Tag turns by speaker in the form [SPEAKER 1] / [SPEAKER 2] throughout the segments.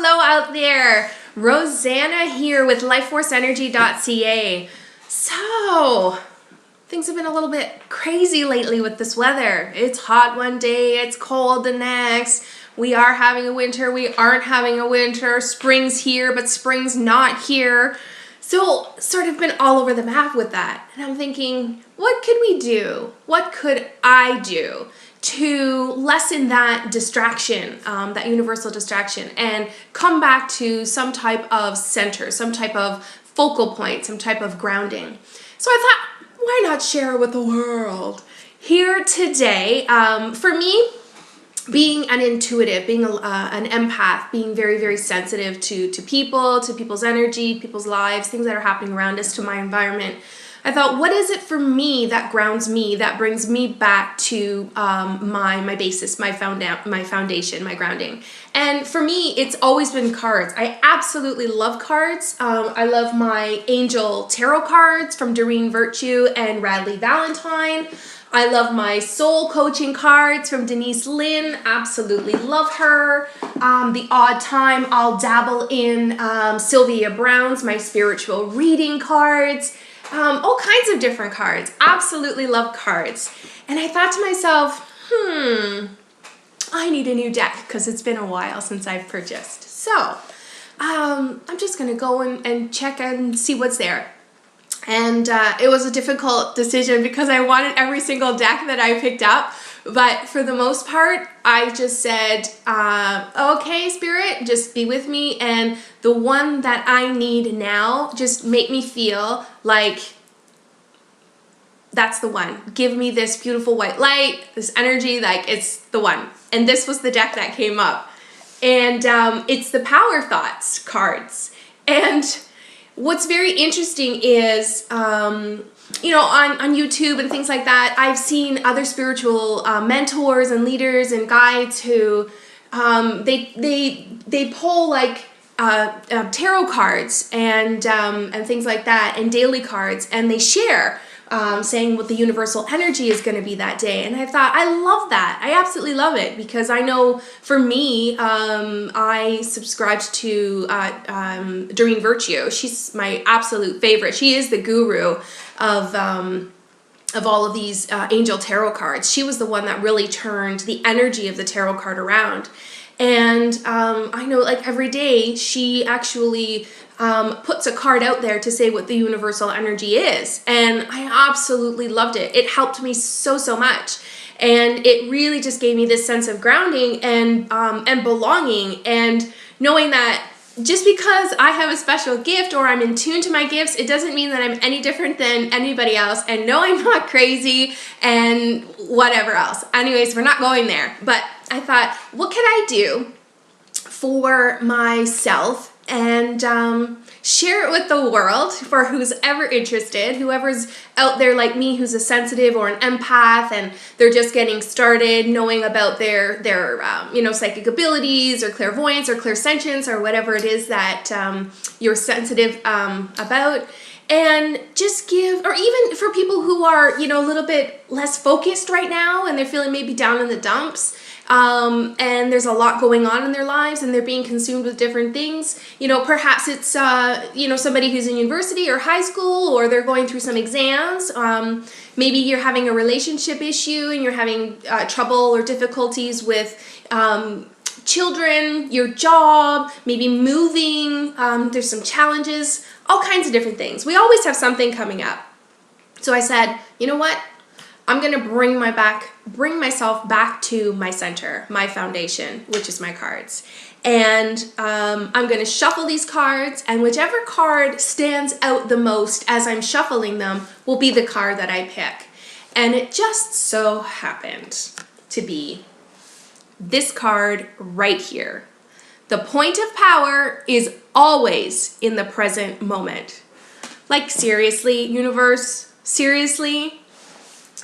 [SPEAKER 1] Hello out there. Roseanna here with lifeforceenergy.ca. So, things have been a little bit crazy lately with this weather. It's hot one day, it's cold the next. We are having a winter, we aren't having a winter. Spring's here, but spring's not here. So, sort of been all over the map with that. And I'm thinking, what could we do? What could I do to lessen that distraction, that universal distraction, and come back to some type of center, some type of focal point, some type of grounding? So I thought, why not share it with the world? Here today, for me, being an intuitive, being an empath, being very, very sensitive to people, to people's energy, people's lives, things that are happening around us, to my environment, I thought, what is it for me that grounds me, that brings me back to my basis, my foundation, my grounding? And for me, it's always been cards. I absolutely love cards. I love my angel tarot cards from Doreen Virtue and Radley Valentine. I love my soul coaching cards from Denise Lynn. Absolutely love her. The odd time I'll dabble in Sylvia Brown's my spiritual reading cards. All kinds of different cards. Absolutely love cards. And I thought to myself, I need a new deck because it's been a while since I've purchased. So I'm just going to go and check and see what's there. And it was a difficult decision because I wanted every single deck that I picked up. But for the most part, I just said, okay, Spirit, just be with me. And the one that I need now, just make me feel like that's the one. Give me this beautiful white light, this energy, like it's the one. And this was the deck that came up. And it's the Power Thoughts cards. And what's very interesting is, you know, on YouTube and things like that, I've seen other spiritual mentors and leaders and guides who they pull like tarot cards and things like that, and daily cards, and they share saying what the universal energy is going to be that day. And I thought, I love that. I absolutely love it because I know for me, I subscribed to Doreen Virtue. She's my absolute favorite. She is the guru of all of these angel tarot cards. She was the one that really turned the energy of the tarot card around. And I know like every day she actually puts a card out there to say what the universal energy is. And I absolutely loved it. It helped me so much. And it really just gave me this sense of grounding and belonging, and knowing that just because I have a special gift or I'm in tune to my gifts, it doesn't mean that I'm any different than anybody else. And no, I'm not crazy and whatever else. Anyways, we're not going there. But I thought, what could I do for myself and share it with the world for who's ever interested, whoever's out there like me who's a sensitive or an empath and they're just getting started knowing about their you know, psychic abilities or clairvoyance or clairsentience or whatever it is that you're sensitive about. And just give, or even for people who are, you know, a little bit less focused right now and they're feeling maybe down in the dumps, and there's a lot going on in their lives and they're being consumed with different things. You know, perhaps it's, you know, somebody who's in university or high school, or they're going through some exams. Maybe you're having a relationship issue and you're having trouble or difficulties with children, your job, maybe moving. There's some challenges, all kinds of different things. We always have something coming up. So I said, you know what? I'm going to bring myself back to my center, my foundation, which is my cards. And I'm going to shuffle these cards, and whichever card stands out the most as I'm shuffling them will be the card that I pick. And it just so happened to be this card right here. The point of power is always in the present moment. Like, seriously, universe, seriously?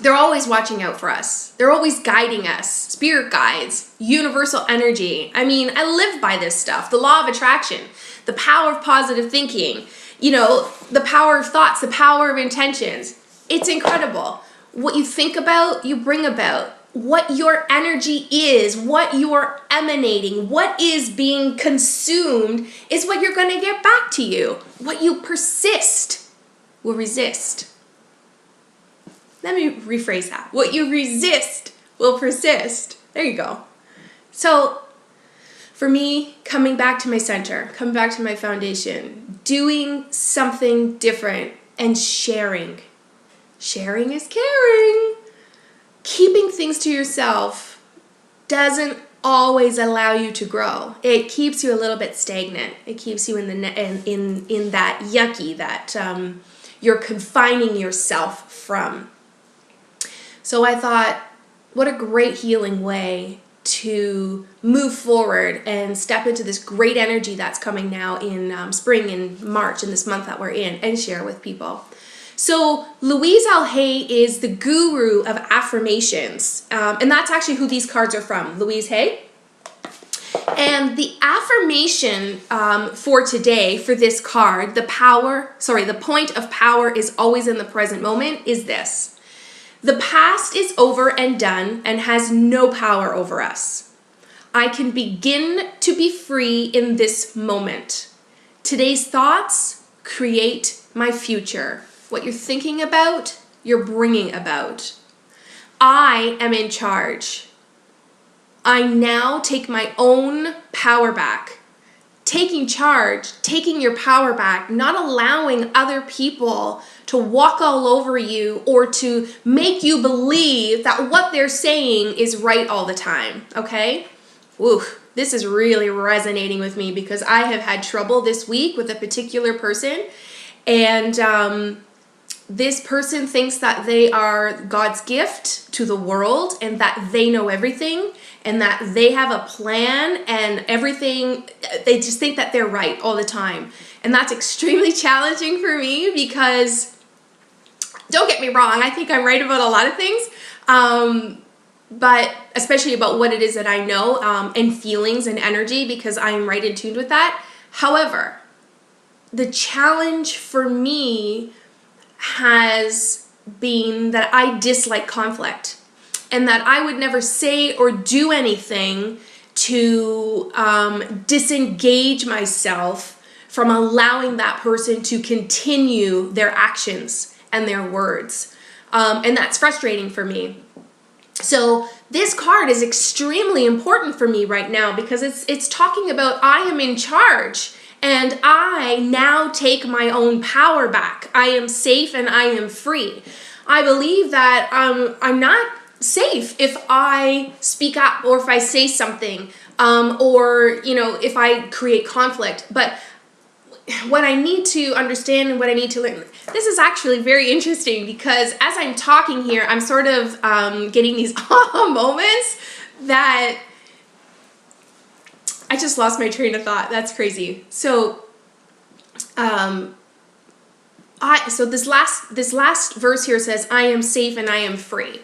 [SPEAKER 1] They're always watching out for us. They're always guiding us. Spirit guides, universal energy. I mean, I live by this stuff. The law of attraction, the power of positive thinking, you know, the power of thoughts, the power of intentions. It's incredible. What you think about, you bring about. what your energy is, what you're emanating, what is being consumed is what you're going to get back to you. What you persist will resist. Let me rephrase that. What you resist will persist. There you go. So for me, coming back to my center, coming back to my foundation, doing something different and sharing. Sharing is caring. Keeping things to yourself doesn't always allow you to grow. It keeps you a little bit stagnant. It keeps you in that yucky that you're confining yourself from. So I thought, what a great healing way to move forward and step into this great energy that's coming now in spring and March, in this month that we're in, and share with people. So Louise L. Hay is the guru of affirmations, and that's actually who these cards are from, Louise Hay. And the affirmation for today, for this card, the point of power is always in the present moment, is this. The past is over and done and has no power over us. I can begin to be free in this moment. Today's thoughts create my future. What you're thinking about, you're bringing about. I am in charge. I now take my own power back. Taking charge, taking your power back, not allowing other people to walk all over you or to make you believe that what they're saying is right all the time, okay? Woo, this is really resonating with me because I have had trouble this week with a particular person, and this person thinks that they are God's gift to the world and that they know everything and that they have a plan and everything. They just think that they're right all the time. And that's extremely challenging for me because, don't get me wrong, I think I'm right about a lot of things, but especially about what it is that I know, and feelings and energy, because I'm right in tune with that. However, the challenge for me has been that I dislike conflict and that I would never say or do anything to disengage myself from allowing that person to continue their actions and their words. And that's frustrating for me. So this card is extremely important for me right now because it's talking about I am in charge. And I now take my own power back. I am safe and I am free. I believe that I'm not safe if I speak up or if I say something, or if I create conflict. But what I need to understand and what I need to learn, this is actually very interesting because as I'm talking here, I'm sort of getting these aha moments that I just lost my train of thought. That's crazy. So, this last verse here says, I am safe and I am free.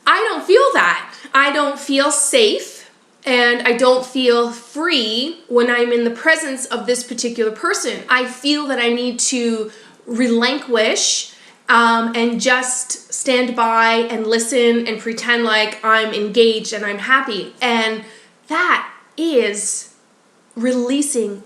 [SPEAKER 1] I don't feel that. I don't feel safe and I don't feel free when I'm in the presence of this particular person. I feel that I need to relinquish and just stand by and listen and pretend like I'm engaged and I'm happy. And that is relinquishing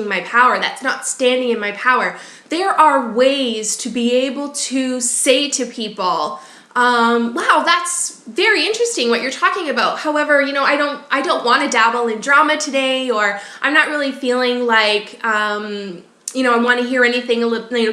[SPEAKER 1] my power. That's not standing in my power. There are ways to be able to say to people, wow, that's very interesting what you're talking about. However, I don't want to dabble in drama today, or I'm not really feeling like, I want to hear anything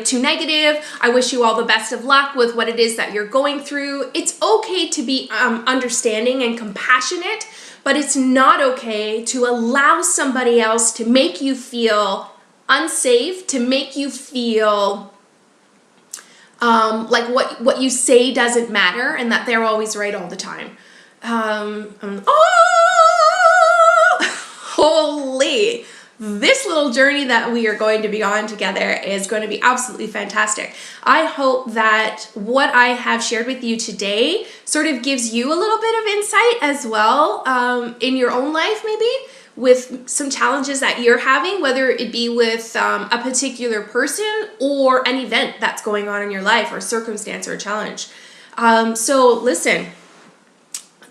[SPEAKER 1] too negative. I wish you all the best of luck with what it is that you're going through. It's okay to be understanding and compassionate, but it's not okay to allow somebody else to make you feel unsafe, to make you feel like what you say doesn't matter and that they're always right all the time. Holy! This little journey that we are going to be on together is going to be absolutely fantastic. I hope that what I have shared with you today sort of gives you a little bit of insight as well, in your own life, maybe with some challenges that you're having, whether it be with a particular person or an event that's going on in your life or circumstance or challenge. So listen,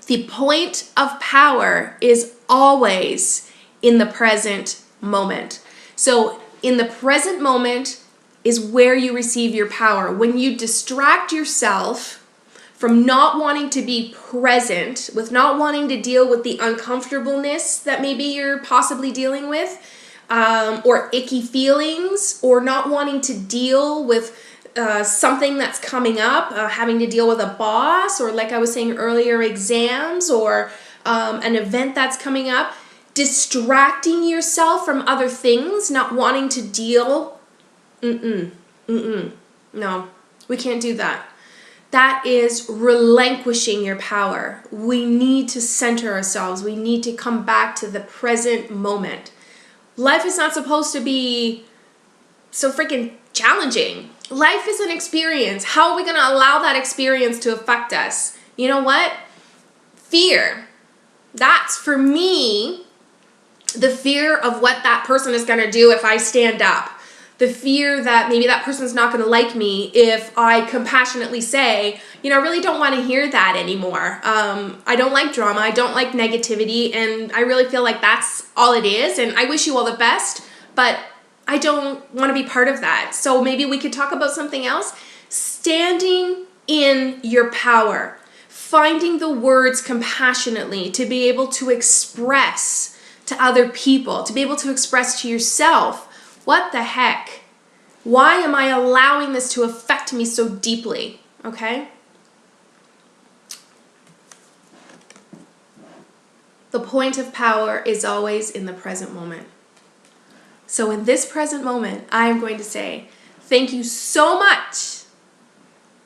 [SPEAKER 1] The point of power is always in the present moment. So in the present moment is where you receive your power. When you distract yourself from not wanting to be present, with not wanting to deal with the uncomfortableness that maybe you're possibly dealing with, or icky feelings, or not wanting to deal with something that's coming up, having to deal with a boss, or like I was saying earlier, exams, or an event that's coming up, distracting yourself from other things, not wanting to deal, no, we can't do that. That is relinquishing your power. We need to center ourselves. We need to come back to the present moment. Life is not supposed to be so freaking challenging. Life is an experience. How are we going to allow that experience to affect us? You know what? Fear. That's, for me, the fear of what that person is going to do if I stand up. The fear that maybe that person's not going to like me if I compassionately say, I really don't want to hear that anymore. I don't like drama. I don't like negativity. And I really feel like that's all it is. And I wish you all the best, but I don't want to be part of that. So maybe we could talk about something else. Standing in your power. Finding the words compassionately to be able to express to other people, to be able to express to yourself, what the heck? Why am I allowing this to affect me so deeply? Okay? The point of power is always in the present moment. So in this present moment, I am going to say, thank you so much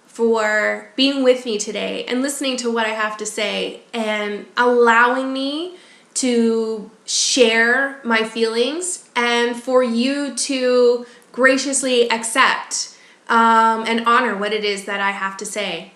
[SPEAKER 1] for being with me today and listening to what I have to say and allowing me to share my feelings and for you to graciously accept and honor what it is that I have to say.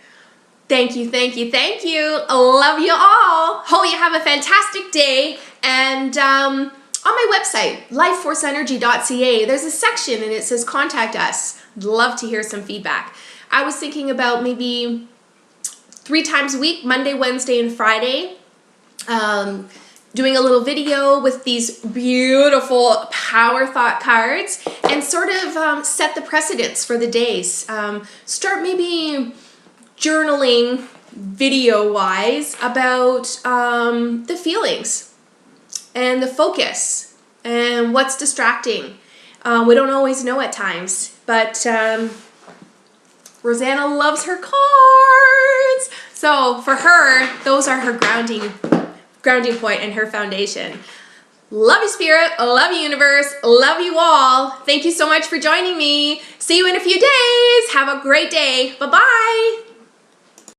[SPEAKER 1] Thank you, thank you, thank you. I love you all. Hope you have a fantastic day. And on my website, lifeforceenergy.ca, there's a section and it says contact us. I'd love to hear some feedback. I was thinking about maybe 3 times a week, Monday, Wednesday, and Friday, doing a little video with these beautiful power thought cards and sort of set the precedents for the days. Start maybe journaling video-wise about the feelings and the focus and what's distracting. We don't always know at times, but Roseanna loves her cards. So for her, those are her grounding point and her foundation. Love you, Spirit. Love you, Universe. Love you all. Thank you so much for joining me. See you in a few days. Have a great day. Bye-bye.